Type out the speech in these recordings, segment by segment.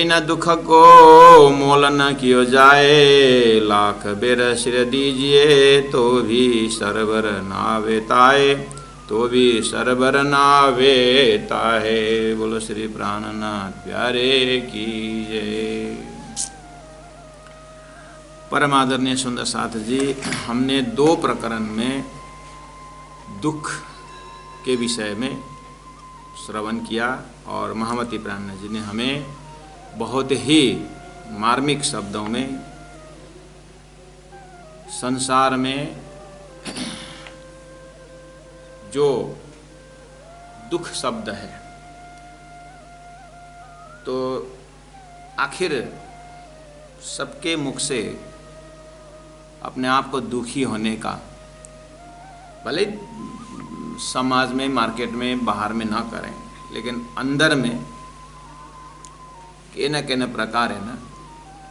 बिना दुख को मोल न कियो जाए, लाख बेर सिर दीजिए तो भी सरवर नावे ताए, तो भी सरवर नावे ताहे। बोलो श्री प्राणनाथ प्यारे की जय। परम आदरणीय सुंदर साथ जी, हमने 2 प्रकरण में दुख के विषय में श्रवण किया और महामती प्राणनाथ जी ने हमें बहुत ही मार्मिक शब्दों में संसार में जो दुख शब्द है, तो आखिर सबके मुख से अपने आप को दुखी होने का, भले समाज में, मार्केट में, बाहर में ना करें, लेकिन अंदर में के न प्रकार है ना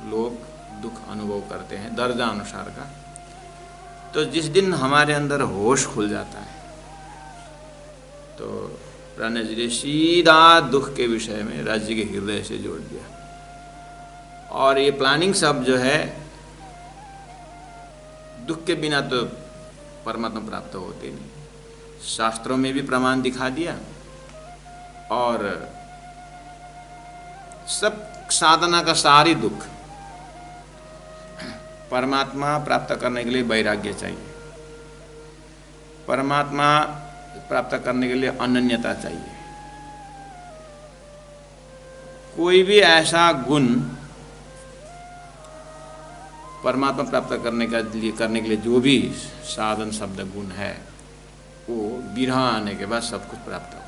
लोग दुख अनुभव करते हैं दर्जा अनुसार का। तो जिस दिन हमारे अंदर होश खुल जाता है तो प्राणनाथ जी ने सीधा दुख के विषय में राज्य के हृदय से जोड़ दिया। और ये प्लानिंग सब जो है, दुख के बिना तो परमात्मा प्राप्त होते नहीं, शास्त्रों में भी प्रमाण दिखा दिया। और सब साधना का सारी दुख, परमात्मा प्राप्त करने के लिए वैराग्य चाहिए, परमात्मा प्राप्त करने के लिए अनन्यता चाहिए। कोई भी ऐसा गुण परमात्मा प्राप्त करने के लिए जो भी साधन शब्द गुण है, वो विरह आने के बाद सब कुछ प्राप्त होता है।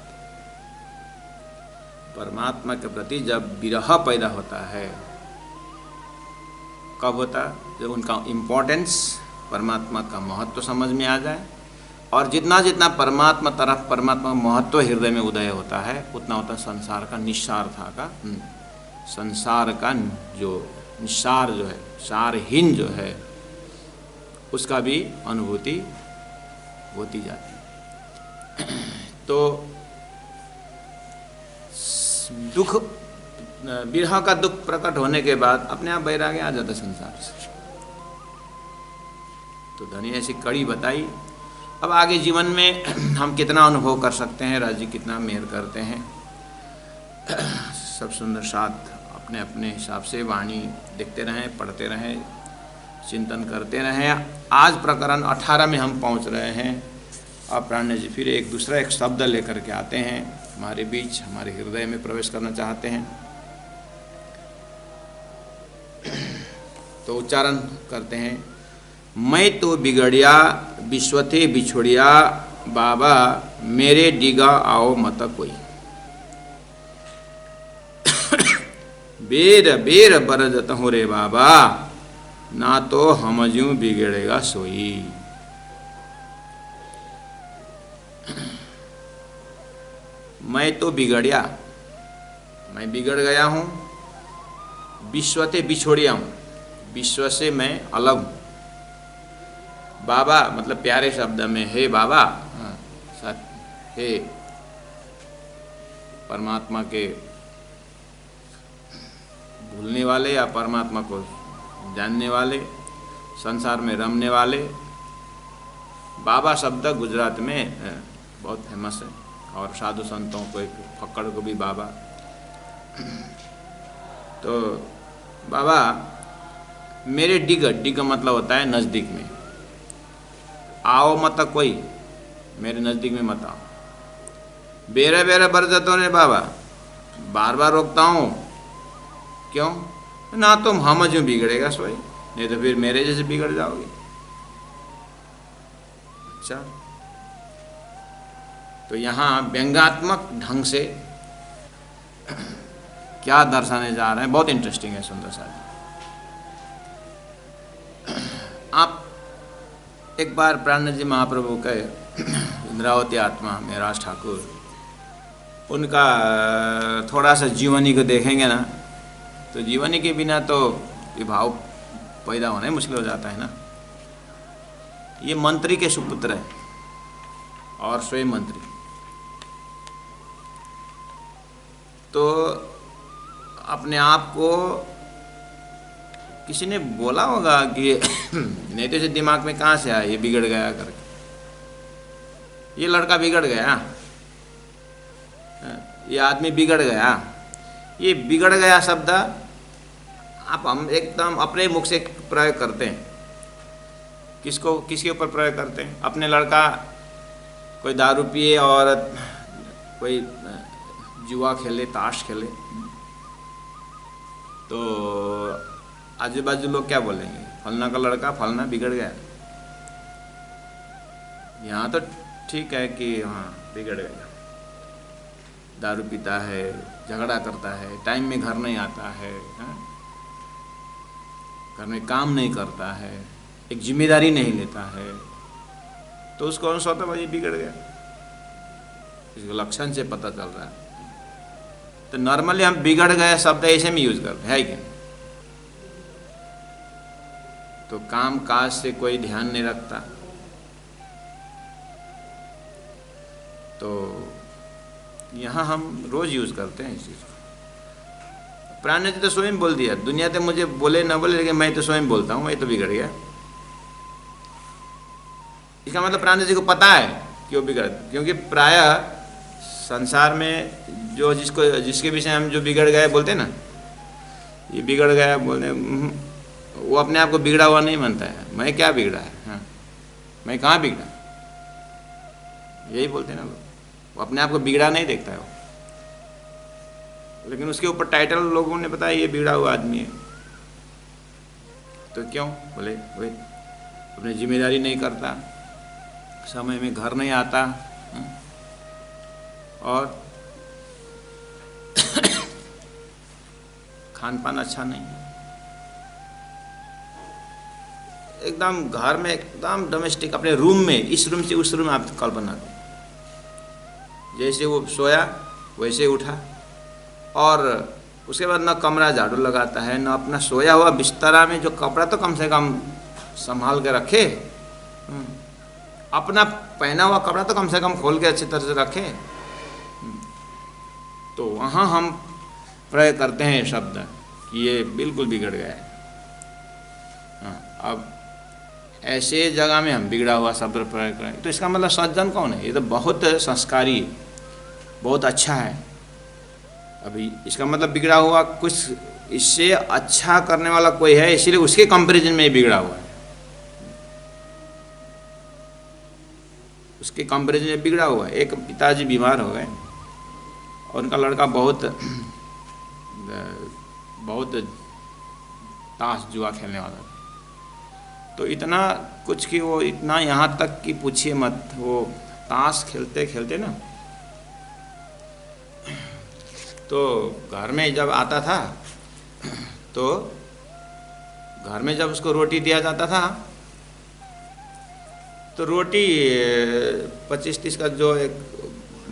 परमात्मा के प्रति जब विरह पैदा होता है, कब होता? जब उनका इम्पोर्टेंस, परमात्मा का महत्व समझ में आ जाए। और जितना जितना परमात्मा तरफ परमात्मा महत्व हृदय में उदय होता है, उतना उतना संसार का निस्सारता का, संसार का जो निस्सार जो है, सारहीन जो है, उसका भी अनुभूति होती जाती है। तो दुख, विरह का दुख प्रकट होने के बाद अपने आप वैराग्य आ जाता संसार से। तो धनी ऐसी कड़ी बताई। अब आगे जीवन में हम कितना अनुभव कर सकते हैं, राज्य कितना मेहर करते हैं, सब सुंदर साथ अपने अपने हिसाब से वाणी देखते रहें, पढ़ते रहें, चिंतन करते रहें। आज प्रकरण 18 में हम पहुंच रहे हैं। अब प्राणनाथ जी फिर एक दूसरा एक शब्द लेकर के आते हैं हमारे बीच, हमारे हृदय में प्रवेश करना चाहते हैं। तो उच्चारण करते हैं, मैं तो बिगड़िया विश्वथे बिछोड़िया, बाबा मेरे डिगा आओ मत कोई। बेर बेर बरजत हूँ रे बाबा, ना तो हम ज्यों बिगड़ेगा सोई। मैं तो बिगड़िया, मैं बिगड़ गया हूँ, विश्वते बिछोड़िया हूँ, विश्व से मैं अलग हूँ। बाबा मतलब प्यारे शब्द में हे बाबा, हे परमात्मा के भूलने वाले या परमात्मा को जानने वाले, संसार में रमने वाले। बाबा शब्द गुजरात में बहुत फेमस है, और साधु संतों को, एक फक्कड़ को भी बाबा। तो बाबा मेरे डिग, डिग मतलब होता है नज़दीक में, आओ मत कोई, मेरे नज़दीक में मत आओ। बेरे बेरे बरजतों रे बाबा, बार बार रोकता हूँ, क्यों? ना तुम हम जो बिगड़ेगा सोई, नहीं तो फिर मेरे जैसे बिगड़ जाओगे। अच्छा, तो यहाँ व्यंग्यात्मक ढंग से क्या दर्शाने जा रहे हैं, बहुत इंटरेस्टिंग है सुंदर साहब। आप एक बार प्राणनाथ जी महाप्रभु के इंद्रावती आत्मा मेराज ठाकुर, उनका थोड़ा सा जीवनी को देखेंगे ना, तो जीवनी के बिना तो ये भाव पैदा होना ही मुश्किल हो जाता है ना। ये मंत्री के सुपुत्र है और स्वयं मंत्री। तो अपने आप को किसी ने बोला होगा कि नहीं तो इसे दिमाग में कहाँ से आया ये बिगड़ गया करके, ये लड़का बिगड़ गया, ये आदमी बिगड़ गया। ये बिगड़ गया शब्द आप हम एकदम अपने मुख से प्रयोग करते हैं। किसको, किसके ऊपर प्रयोग करते हैं? अपने लड़का कोई दारू पिए और कोई जुआ खेले, ताश खेले, तो आजू बाजू लोग क्या बोलेंगे? फलना का लड़का फलना बिगड़ गया। यहाँ तो ठीक है कि हाँ बिगड़ गया, दारू पीता है, झगड़ा करता है, टाइम में घर नहीं आता है, घर में काम नहीं करता है, एक जिम्मेदारी नहीं लेता है, तो उसको कौन सा होता भाई बिगड़ गया? इसके लक्षण से पता चल रहा है। तो नॉर्मली हम बिगड़ गए शब्द ऐसे में यूज करते हैं कि तो काम काज से कोई ध्यान नहीं रखता, तो यहाँ हम रोज यूज करते हैं इस चीज को। प्राण ने तो स्वयं बोल दिया, दुनिया तो मुझे बोले ना बोले लेकिन मैं तो स्वयं बोलता हूँ, मैं तो बिगड़ गया। इसका मतलब प्राण जी को पता है क्यों बिगड़, क्योंकि प्रायः संसार में जो जिसके विषय हम जो बिगड़ गए बोलते ना, ये बिगड़ गया बोलते, वो अपने आप को बिगड़ा हुआ नहीं मानता है। मैं क्या बिगड़ा है? हाँ, मैं कहाँ बिगड़ा, यही बोलते हैं ना लोग। वो अपने आप को बिगड़ा नहीं देखता है वो, लेकिन उसके ऊपर टाइटल लोगों ने बताया ये बिगड़ा हुआ आदमी है। तो क्यों बोले? वही अपनी जिम्मेदारी नहीं करता, समय में घर नहीं आता, और खान पान अच्छा नहीं, एकदम घर में एकदम डोमेस्टिक, अपने रूम में, इस रूम से उस रूम में आप कल्पना करो, जैसे वो सोया वैसे उठा, और उसके बाद न कमरा झाड़ू लगाता है, न अपना सोया हुआ बिस्तरा में जो कपड़ा तो कम से कम संभाल के रखे, अपना पहना हुआ कपड़ा तो कम से कम खोल के अच्छी तरह से रखे। तो वहाँ हम प्रयोग करते हैं शब्द कि ये बिल्कुल बिगड़ गया है। अब ऐसे जगह में हम बिगड़ा हुआ शब्द प्रयोग करें तो इसका मतलब सज्जन कौन है? ये तो बहुत संस्कारी, बहुत अच्छा है। अभी इसका मतलब बिगड़ा हुआ कुछ इससे अच्छा करने वाला कोई है, इसीलिए उसके कंपैरिजन में बिगड़ा हुआ है, उसके कंपैरिजन में बिगड़ा हुआ है। एक पिताजी बीमार हो गए और उनका लड़का बहुत ताश जुआ खेलने वाला था, तो इतना कुछ कि वो इतना यहाँ तक कि पूछिए मत, वो ताश खेलते खेलते ना, तो घर में जब आता था तो घर में जब उसको रोटी दिया जाता था तो रोटी 25-30 का जो एक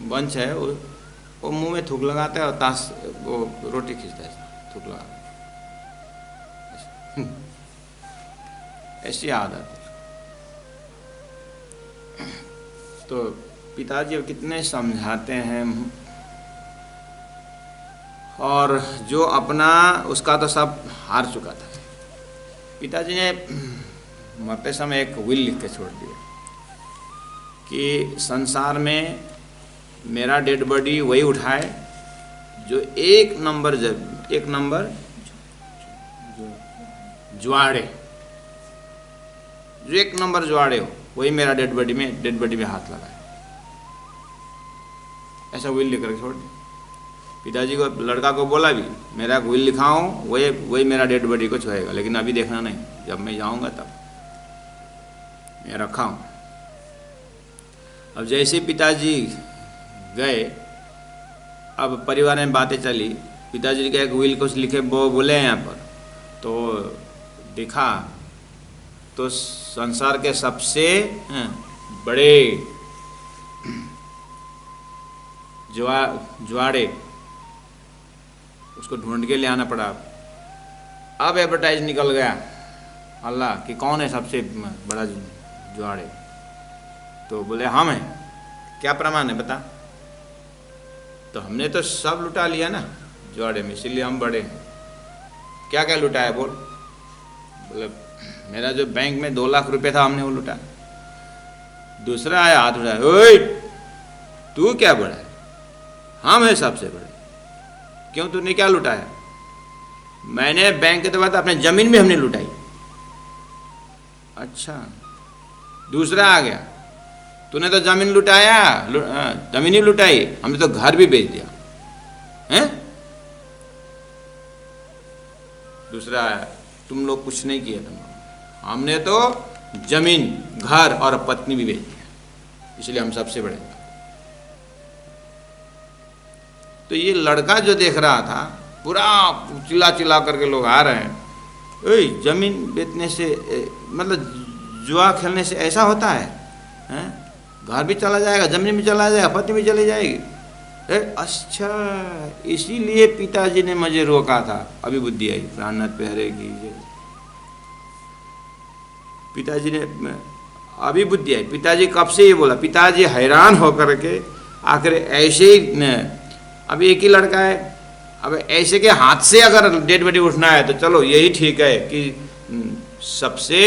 बंच है वो मुंह में थूक लगाता है और ताश वो रोटी खींचता है थूक लगा, ऐसी आदत है। तो पिताजी कितने समझाते हैं, और जो अपना उसका तो सब हार चुका था। पिताजी ने मरते समय एक विल लिख के छोड़ दिया कि संसार में मेरा डेड बॉडी वही उठाए जो एक नंबर जुआड़े, जो एक नंबर जुआड़े हो, वही मेरा डेड बॉडी में हाथ लगाए। ऐसा विल लिख कर छोड़ दिया। पिताजी को, लड़का को बोला भी, मेरा विल लिखाओ, वही मेरा डेड बॉडी को छुएगा, लेकिन अभी देखना नहीं, जब मैं जाऊंगा तब मैं रखा हूँ। अब जैसे पिताजी गए, अब परिवार में बातें चली, पिताजी के एक विल कुछ लिखे बोले यहाँ पर, तो देखा तो संसार के सबसे बड़े जुआड़े उसको ढूंढ के ले आना पड़ा। अब एडवर्टाइज निकल गया अल्लाह कि कौन है सबसे बड़ा जुआड़े, तो बोले हम हैं। क्या प्रमाण है बता? तो हमने तो सब लुटा लिया ना, जोड़े में, इसीलिए हम बड़े हैं। क्या क्या लुटाया बोल? बोले मेरा जो बैंक में 2 लाख रुपए था, हमने वो लुटाया। दूसरा आया, हाथ उठाया, ओए तू क्या बड़ा है? हम है सबसे बड़े। क्यों, तूने क्या लुटाया? मैंने बैंक के बाद अपने जमीन भी हमने लुटाई। अच्छा, दूसरा आ गया, तूने तो जमीन लुटाया, जमीन ही लुटाई, हमने तो घर भी बेच दिया हैं? दूसरा आया, तुम लोग कुछ नहीं किए, हमने तो जमीन, घर और पत्नी भी बेच दिया, इसलिए हम सबसे बड़े। तो ये लड़का जो देख रहा था, पूरा चिल्ला चिल्ला करके लोग आ रहे हैं, ओए जमीन बेचने से मतलब जुआ खेलने से ऐसा होता है, हैं? घर भी चला जाएगा, जमीन भी चला जाएगा, पत्नी भी चली जाएगी। अच्छा, इसीलिए पिताजी ने मुझे रोका था। अभी बुद्धि आई, प्राणनाथ प्यारे की। पिताजी ने अभी बुद्धि आई। पिताजी कब से ये बोला, पिताजी हैरान होकर के आखिर ऐसे ही, अभी एक ही लड़का है, अब ऐसे के हाथ से अगर डेड बॉडी उठना है तो चलो यही ठीक है कि सबसे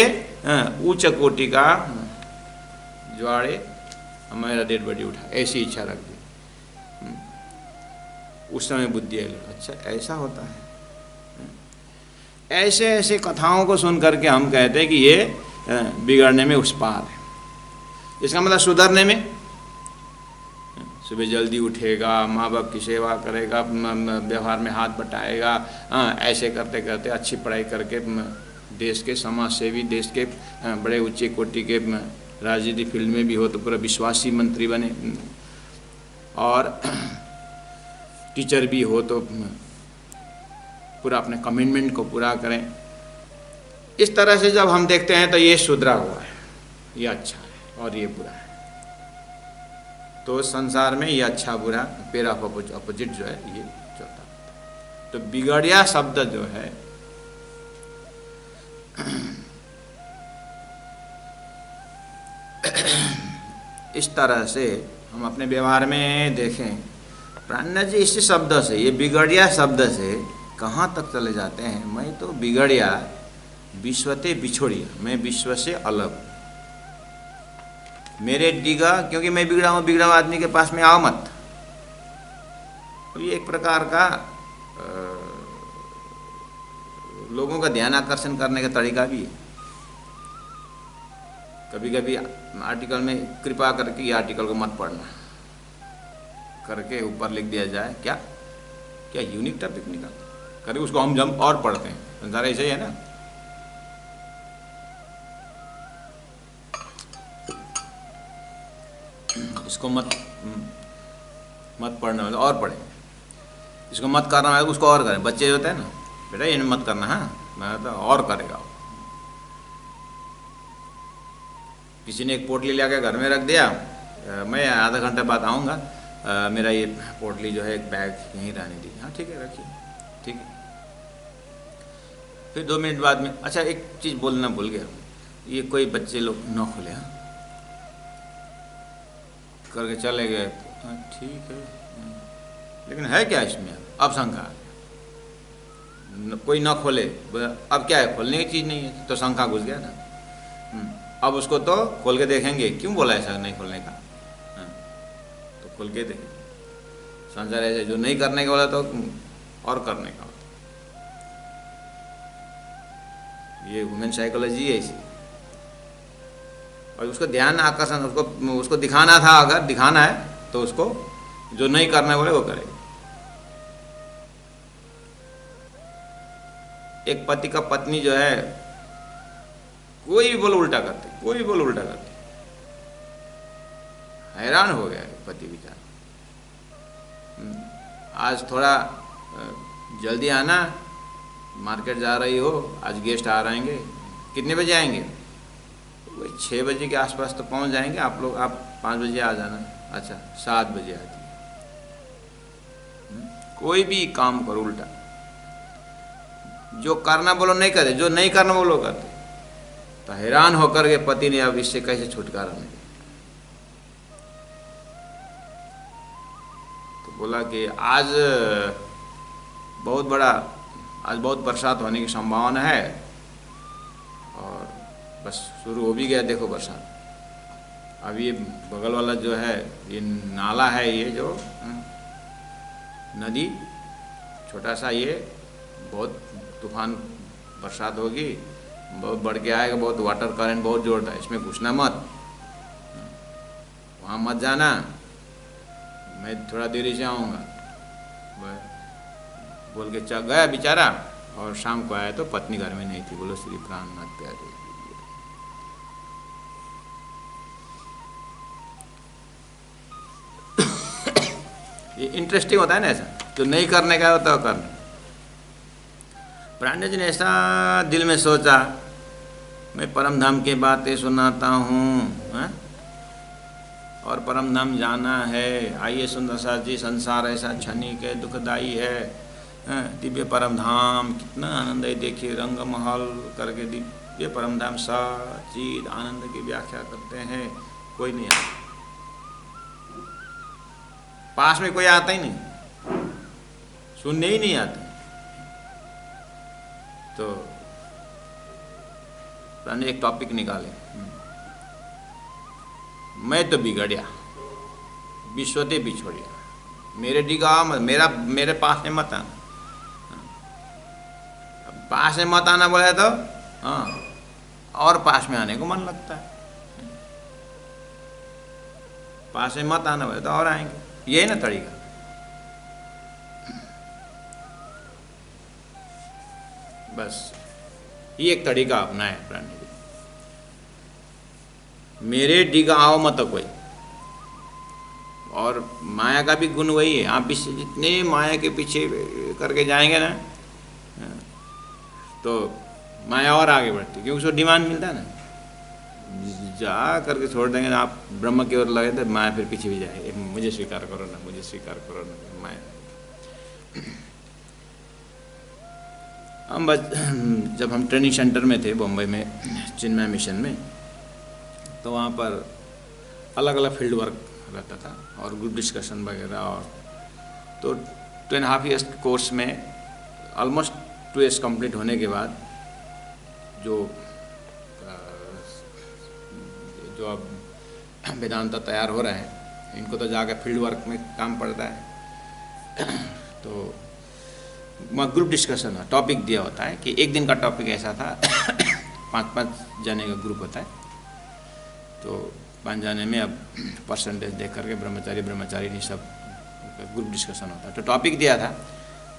उच्च कोटि का ज्वाड़े हमारा डेड बॉडी उठा, ऐसी इच्छा रख दी। उस समय बुद्धि आई, अच्छा ऐसा होता है। ऐसे ऐसे कथाओं को सुन करके हम कहते हैं कि ये बिगड़ने में उस पार है। इसका मतलब सुधरने में, सुबह जल्दी उठेगा, माँ बाप की सेवा करेगा, व्यवहार में हाथ बटाएगा, ऐसे करते करते अच्छी पढ़ाई करके देश के समाज सेवी, देश के बड़े ऊंचे कोटि के राजनीति फील्ड में भी हो तो पूरा विश्वासी मंत्री बने, और टीचर भी हो तो पूरा अपने कमिटमेंट को पूरा करें। इस तरह से जब हम देखते हैं तो ये सुधरा हुआ है, ये अच्छा है और ये बुरा है। तो संसार में ये अच्छा बुरा पेयर ऑफ अपोजिट जो है ये चलता है। तो बिगड़िया शब्द जो है इस तरह से हम अपने व्यवहार में देखें, प्राणनाथ जी इस शब्द से, ये बिगड़िया शब्द से कहाँ तक चले जाते हैं। मैं तो बिगड़िया, विश्वते बिछोड़िया, मैं विश्व से अलग, मेरे डिगा, क्योंकि मैं बिगड़ा हुआ आदमी के पास में आओ मत। तो ये एक प्रकार का लोगों का ध्यान आकर्षण करने का तरीका भी है। कभी कभी आर्टिकल में कृपा करके ये आर्टिकल को मत पढ़ना करके ऊपर लिख दिया जाए, क्या क्या यूनिक टॉपिक निकाल करके उसको हम जम और पढ़ते हैं। संसार ऐसे ही है ना। इसको मत पढ़ना मतलब और पढ़ें, इसको मत करना है उसको और करें। बच्चे होते हैं ना, बेटा ये मत करना, हाँ मैं तो और करेगा। किसी ने एक पोटली ला के घर में रख दिया, मैं आधा घंटा बाद आऊँगा, मेरा ये पोटली जो है एक बैग यहीं रहने दी। हाँ ठीक है, रखिए, ठीक है। फिर 2 मिनट बाद में, अच्छा एक चीज़ बोलना भूल गया, ये कोई बच्चे लोग न खोले, हाँ करके चले गए। हाँ ठीक है, लेकिन है क्या इसमें? अब शंका, कोई ना खोले, अब क्या है, खोलने की चीज़ नहीं है तो शंका घुस गया ना। अब उसको तो खोल के देखेंगे, क्यों बोला ऐसा नहीं खोलने का, तो खोल के देखेंगे। संसार ऐसे जो नहीं करने का बोला तो और करने का, ये ह्यूमन साइकोलॉजी है इसी। और उसको ध्यान आकर्षण, उसको दिखाना था, अगर दिखाना है तो उसको जो नहीं करना बोले वो करे। एक पति का पत्नी जो है, कोई भी बोल उल्टा करते, कोई भी बोल उल्टा करते। हैरान हो गया पति बेचारा। आज थोड़ा जल्दी आना, मार्केट जा रही हो, आज गेस्ट आ रहेंगे। कितने बजे आएंगे? वही 6 बजे के आसपास तो पहुंच जाएंगे आप लोग, आप 5 बजे आ जाना। अच्छा 7 बजे आती है। कोई भी काम करो उल्टा, जो करना बोलो नहीं करे, जो नहीं करना बोलो करते। तो हैरान होकर के पति ने अब इससे कैसे छुटकारा मिले, तो बोला कि आज बहुत बड़ा आज बहुत बरसात होने की संभावना है और बस शुरू हो भी गया, देखो बरसात। अब ये बगल वाला जो है ये नाला है, ये जो नदी छोटा सा, ये बहुत तूफान बरसात होगी, बहुत बढ़ के आएगा, बहुत वाटर करंट बहुत जोरदार है, इसमें घुसना मत, वहाँ मत जाना, मैं थोड़ा देरी से आऊँगा बोल के चल गया बेचारा। और शाम को आया तो पत्नी घर में नहीं थी। बोलो श्री प्राणनाथ प्यारे। ये इंटरेस्टिंग होता है ना, ऐसा जो नहीं करने का होता है करना। प्राणी जी ने ऐसा दिल में सोचा, मैं परम धाम की बातें सुनाता हूँ और परम धाम जाना है। आइए सुंदर सा जी, संसार ऐसा क्षणिक है, दुखदाई है, दिव्य परम धाम कितना आनंद है। देखिए रंग महल करके दिव्य परम धाम सच्चिद आनंद की व्याख्या करते हैं, कोई नहीं आता, पास में कोई आता ही नहीं, सुनने ही नहीं आता। तो मैंने एक टॉपिक निकाले, मैं तो बिगड़िया विश्वते बिछोड़िया, मेरे डिगा मेरे पास में मत आना। पास में मत आना बोले तो हाँ, और पास में आने को मन लगता है। पास में मत आना बोले तो और आएंगे, यही ना तरीका। बस ये एक तरीका अपनाए प्राणी जी, मेरे डिगा आओ मत कोई। और माया का भी गुण वही है, आप भी जितने माया के पीछे करके जाएंगे ना तो माया और आगे बढ़ती, क्योंकि उसको डिमांड मिलता है ना। जा करके छोड़ देंगे ना आप, ब्रह्म की ओर लगे तो माया फिर पीछे भी जाएगी, मुझे स्वीकार करो ना, मुझे स्वीकार करो ना, माया। हम जब हम ट्रेनिंग सेंटर में थे बम्बई में, चिन्मय मिशन में, तो वहाँ पर अलग अलग फील्ड वर्क रहता था और ग्रुप डिस्कशन वगैरह। और तो 2.5 years कोर्स में ऑलमोस्ट 2 years कंप्लीट होने के बाद जो अब वेदांता तैयार हो रहे हैं, इनको तो जाकर फील्ड वर्क में काम पड़ता है। तो ग्रुप डिस्कशन टॉपिक दिया होता है कि एक दिन का टॉपिक ऐसा था 5-5 जने का ग्रुप होता है, तो 5 जने में अब परसेंटेज देख करके ब्रह्मचारी नहीं सब ग्रुप डिस्कशन होता है। तो टॉपिक दिया था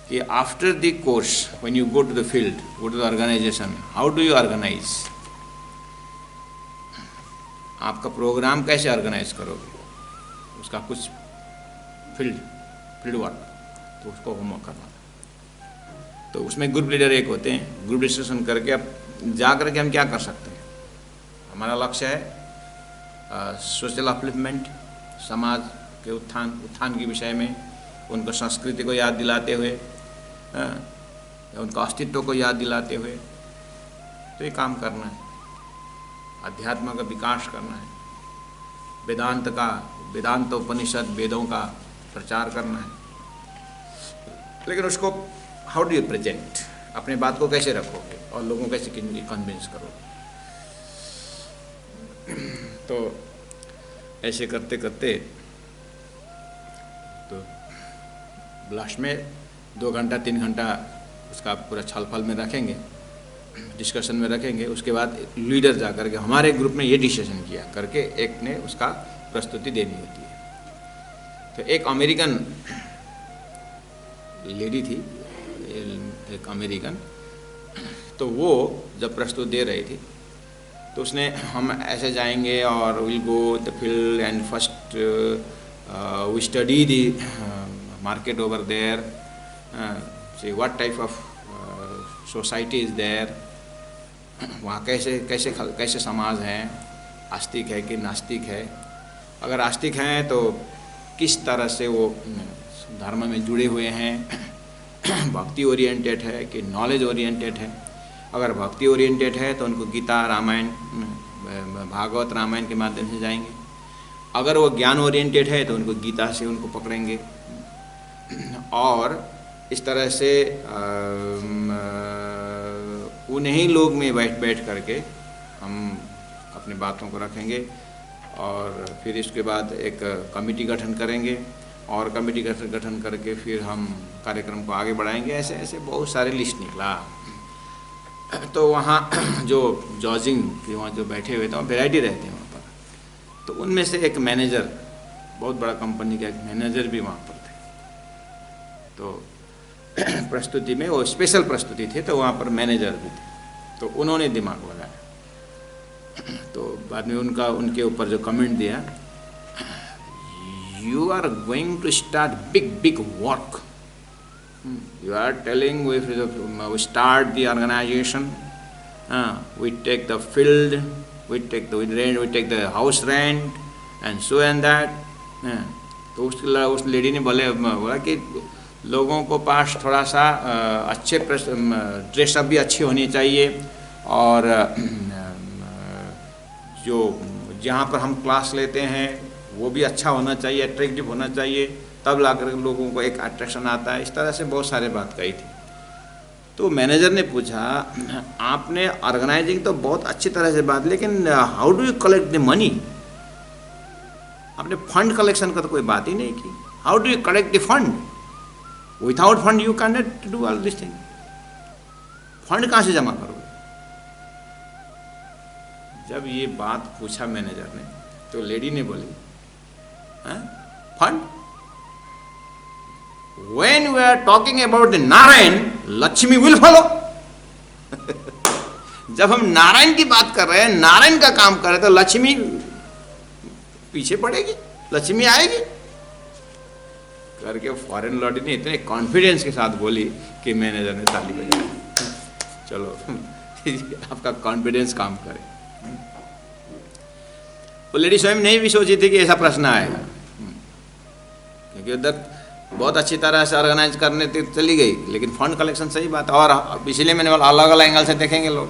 कि after the course when you go to the field, go to the organisation, how do you organise, आपका प्रोग्राम कैसे ऑर्गेनाइज करोगे, उसका कुछ फील्ड वर्क, तो उसको होमवर्क करना था। तो उसमें ग्रुप लीडर एक होते हैं, ग्रुप डिस्कशन करके अब जा करके हम क्या कर सकते हैं। हमारा लक्ष्य है सोशल अपलिफ्टमेंट, समाज के उत्थान के विषय में उनको संस्कृति को याद दिलाते हुए, उनका अस्तित्व को याद दिलाते हुए, तो ये काम करना है। अध्यात्म का विकास करना है, वेदांत उपनिषद वेदों का प्रचार करना है। लेकिन उसको हाउ डू यू प्रेजेंट, अपने बात को कैसे रखोगे और लोगों को कैसे कन्विंस करोगे। तो ऐसे करते करते तो लास्ट में 2 घंटा 3 घंटा उसका पूरा छलफल में रखेंगे, डिस्कशन में रखेंगे। उसके बाद लीडर जा करके हमारे ग्रुप में ये डिसीजन किया करके एक ने उसका प्रस्तुति देनी होती है। तो एक अमेरिकन लेडी थी, एक अमेरिकन, तो वो जब प्रस्तुत दे रही थी तो उसने हम ऐसे जाएंगे और will go the field and first we study the market over there, see what type of society is there, वहाँ कैसे समाज है, आस्तिक है कि नास्तिक है, अगर आस्तिक हैं तो किस तरह से वो धर्म में जुड़े हुए हैं, भक्ति ओरिएंटेड है कि नॉलेज ओरिएंटेड है। अगर भक्ति ओरिएंटेड है तो उनको गीता, रामायण, भागवत, रामायण के माध्यम से जाएंगे। अगर वो ज्ञान ओरिएंटेड है तो उनको गीता से उनको पकड़ेंगे। और इस तरह से उन्हीं लोग में बैठ करके हम अपनी बातों को रखेंगे और फिर इसके बाद एक कमेटी गठन करेंगे और कमेटी गठन करके फिर हम कार्यक्रम को आगे बढ़ाएंगे। ऐसे ऐसे बहुत सारे लिस्ट निकला। तो वहाँ जो जॉजिंग के वहाँ जो बैठे हुए थे वहाँ वेराइटी रहते हैं वहाँ पर। तो उनमें से एक मैनेजर, बहुत बड़ा कंपनी का एक मैनेजर भी वहाँ पर थे। तो प्रस्तुति में वो स्पेशल प्रस्तुति थी, तो वहाँ पर मैनेजर भी थे। तो उन्होंने दिमाग लगाया। तो बाद में उनके ऊपर जो कमेंट दिया, you are going to start big work, you are telling we start the organization, we take the field, we take the house rent and so and that. तो उस लेडी ने बोला कि लोगों को पास थोड़ा सा अच्छे ड्रेसअप भी अच्छी होनी चाहिए और जो जहाँ पर हम क्लास लेते हैं वो भी अच्छा होना चाहिए, अट्रैक्टिव होना चाहिए, तब ला कर लोगों को एक अट्रैक्शन आता है। इस तरह से बहुत सारे बात कही थी। तो मैनेजर ने पूछा, आपने ऑर्गेनाइजिंग तो बहुत अच्छी तरह से बात, लेकिन how do you collect the money? आपने फंड कलेक्शन का तो कोई बात ही नहीं की। How do you collect the fund? Without fund you can not do all this thing. Fund कहाँ से जमा करोगे? जब ये बात पूछा मैनेजर ने तो लेडी ने बोली, fund? When we are talking about the Narayan, Lakshmi will follow. जब हम नारायण की बात कर रहे हैं, नारायण का काम कर रहे हैं, तो लक्ष्मी पीछे पड़ेगी, लक्ष्मी आएगी करके फॉरेन लॉडी ने इतने कॉन्फिडेंस के साथ बोली कि मैनेजर ने ताली बजाई। चलो आपका कॉन्फिडेंस काम करे। वो लेडी स्वयं नहीं भी सोची थी कि ऐसा प्रश्न आएगा, क्योंकि उधर बहुत अच्छी तरह से ऑर्गेनाइज करने तक चली गई, लेकिन फंड कलेक्शन सही बात है। और इसलिए मैंने बोला अलग अलग एंगल से देखेंगे लोग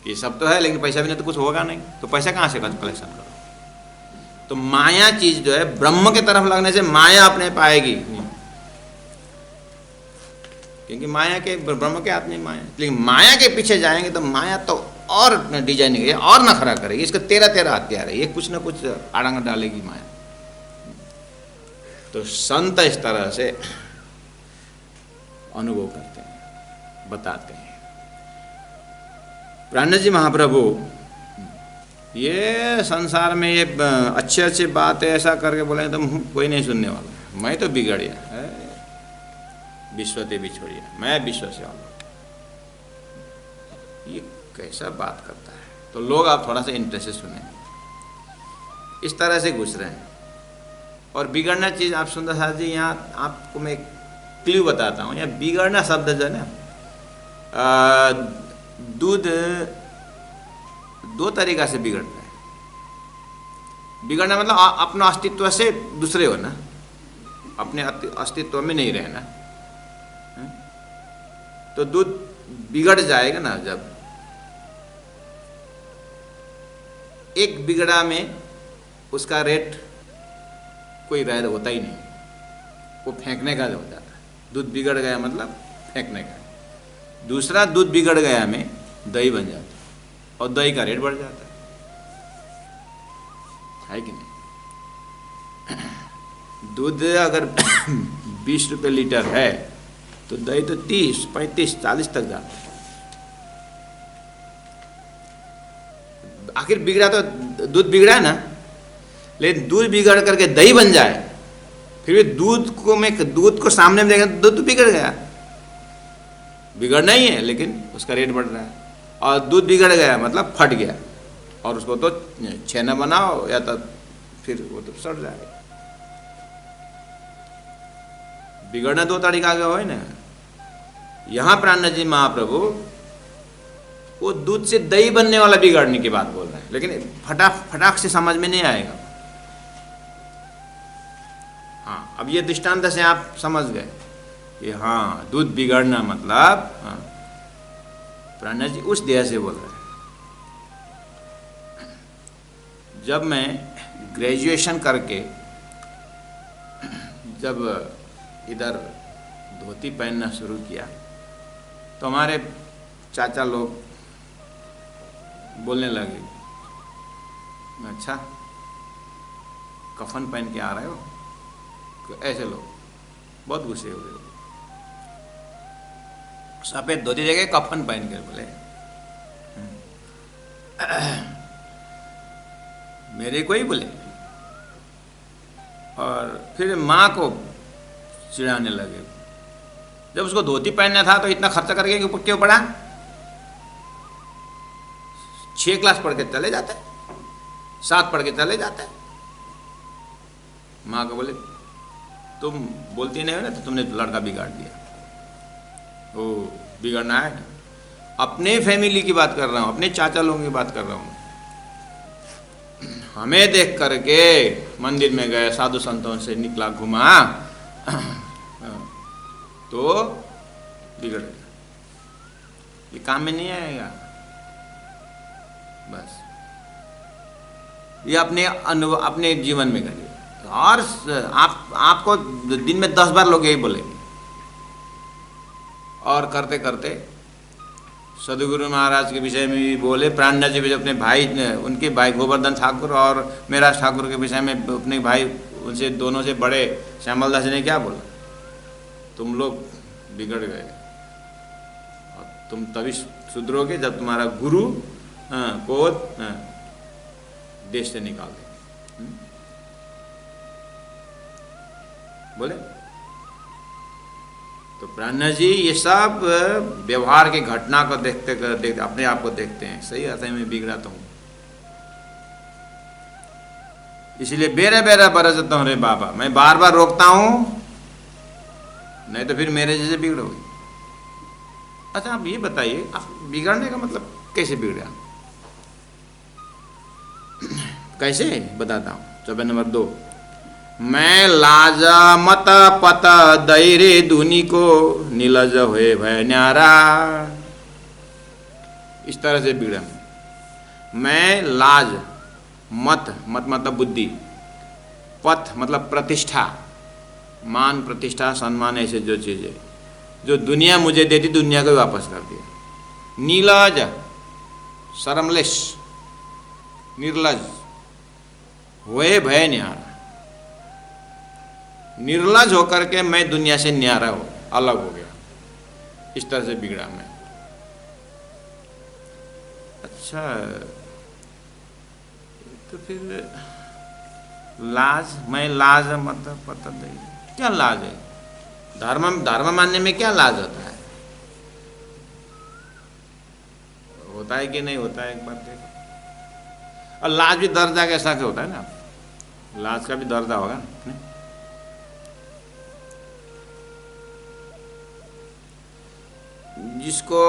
कि सब तो है लेकिन पैसा भी नहीं तो कुछ होगा नहीं, तो पैसा कहाँ से कलेक्शन करो? तो माया चीज जो है, ब्रह्म के तरफ लगने से माया अपने पाएगी, क्योंकि माया के ब्रह्म के हाथ में माया। लेकिन माया के पीछे जाएंगे तो माया तो और डिजाइनिंग है और नखरा करेगी, इसका 13 हथियार है, ये कुछ ना कुछ आड़ंग डालेगी माया। तो संत इस तरह से अनुभव करते हैं, बताते हैं। प्राणनाथ जी महाप्रभु ये संसार में ये अच्छे अच्छे बातें ऐसा करके बोले तो कोई नहीं सुनने वाला। मैं तो बिगड़ गया, विश्व ते बिछोड़िया, मैं विश्व से आऊँ, ये कैसा बात करता है? तो लोग आप थोड़ा सा इंटरेस्ट से सुने, इस तरह से घुस रहे हैं। और बिगड़ना चीज़ आप सुंदर साथ जी, यहाँ आपको मैं क्ल्यू बताता हूँ। यहाँ बिगड़ना शब्द जो है ना, दूध 2 तरीका से बिगड़ता है। बिगड़ना मतलब अपना अस्तित्व से दूसरे होना, अपने अस्तित्व में नहीं रहना। तो दूध बिगड़ जाएगा ना जब एक बिगड़ा में उसका रेट कोई राय होता ही नहीं, वो फेंकने का हो जाता है। दूध बिगड़ गया मतलब फेंकने का। दूसरा, दूध बिगड़ गया में दही बन जाता है और दही का रेट बढ़ जाता है कि नहीं? दूध अगर 20 रुपये लीटर है तो दही तो 30, 35, 40 तक जाता है। आखिर बिगड़ा तो दूध बिगड़ा है ना, लेकिन दूध बिगड़ करके दही बन जाए, फिर भी दूध को सामने में देखें तो दूध बिगड़ गया, बिगड़ना ही है लेकिन उसका रेट बढ़ रहा है। और दूध बिगड़ गया मतलब फट गया, और उसको तो छेना बनाओ या तो फिर वो तो सड़ जाएगा। बिगड़ना 2 तरीका का हो ना। यहाँ प्राणनाथ जी महाप्रभु वो दूध से दही बनने वाला बिगड़ने की बात बोल रहे हैं, लेकिन फटाक से समझ में नहीं आएगा। हाँ, अब ये दृष्टांत से आप समझ गए कि हाँ, दूध बिगड़ना मतलब, हाँ, प्राणनाथ जी उस देह से बोल रहे हैं। जब मैं ग्रेजुएशन करके जब इधर धोती पहनना शुरू किया तो हमारे चाचा लोग बोलने लगे, अच्छा कफन पहन के आ रहे हो? तो ऐसे लोग बहुत गुस्से हो गए, सफ़ेद धोती जगह कफन पहन के बोले मेरे को ही बोले। और फिर माँ को चिढ़ाने लगे, जब उसको धोती पहनना था तो इतना खर्चा करके क्यों पड़ा? 6 क्लास पढ़ के चले जाते, 7 पढ़ के चले जाते। माँ को बोले तुम बोलती नहीं हो ना तो तुमने लड़का बिगाड़ दिया। ओ बिगड़ना है ना, अपने फैमिली की बात कर रहा हूँ, अपने चाचा लोगों की बात कर रहा हूँ। हमें देख करके मंदिर में गए, साधु संतों से निकला घुमा तो बिगड़ गया, ये काम में नहीं आएगा। बस ये अपने जीवन में करिए। और आपको दिन में 10 बार लोग यही बोलेंगे। और करते करते सदगुरु महाराज के विषय में भी बोले, प्राणनाथ जी अपने भाई, उनके भाई गोवर्धन ठाकुर और मेराज ठाकुर के विषय में अपने भाई, उनसे दोनों से बड़े श्यामल दास ने क्या बोला, तुम लोग बिगड़ गए और तुम तभी सुधरोगे जब तुम्हारा गुरु को देश से निकाल दे। बोले तो प्राणनाथ जी ये सब व्यवहार की घटना को देखते अपने आप को देखते हैं, सही अर्थ में बिगड़ा तो हूँ, इसलिए बेरा बेरा बरसता हूँ रे बाबा, मैं बार बार रोकता हूँ, नहीं तो फिर मेरे जैसे बिगड़ोगे। अच्छा आप ये बताइए, आप बिगड़ने का मतलब कैसे बिगड़ा? कैसे बताता हूँ। 24 नंबर 2, मैं लाज मत पत दैरे दुनी को नीलज हुए भय न्यारा। इस तरह से बिगड़ा मैं। लाज, मत मतलब बुद्धि, पथ मतलब प्रतिष्ठा, मान प्रतिष्ठा सम्मान, ऐसे जो चीज़ें जो दुनिया मुझे देती दुनिया को वापस कर दिया। नीलज शर्मलेस, निर्लज, हुए भय न्यारा, निर्लज होकर के मैं दुनिया से न्यारा हो अलग हो गया। इस तरह से बिगड़ा मैं। अच्छा तो फिर लाज, मैं लाज मतलब पता नहीं क्या लाज है? धर्म मानने में क्या लाज होता है? होता है कि नहीं होता है, एक बार देखो। और लाज भी दर्जा के हिसाब से होता है ना, लाज का भी दर्जा होगा ना। जिसको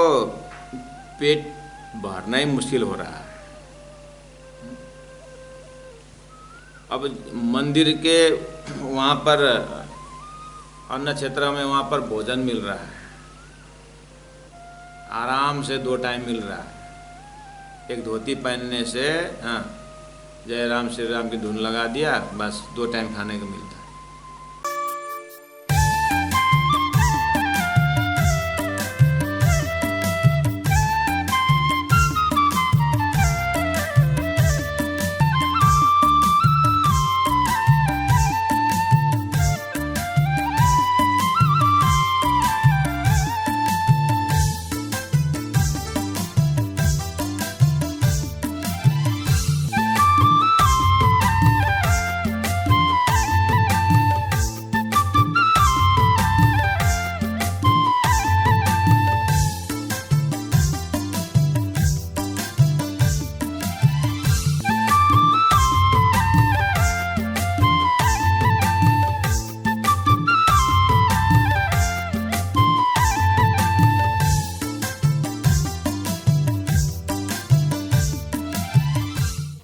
पेट भरना ही मुश्किल हो रहा है, अब मंदिर के वहाँ पर अन्न क्षेत्र में वहाँ पर भोजन मिल रहा है, आराम से 2 टाइम मिल रहा है। एक धोती पहनने से जय राम श्री राम की धुन लगा दिया, बस 2 टाइम खाने को मिलता है।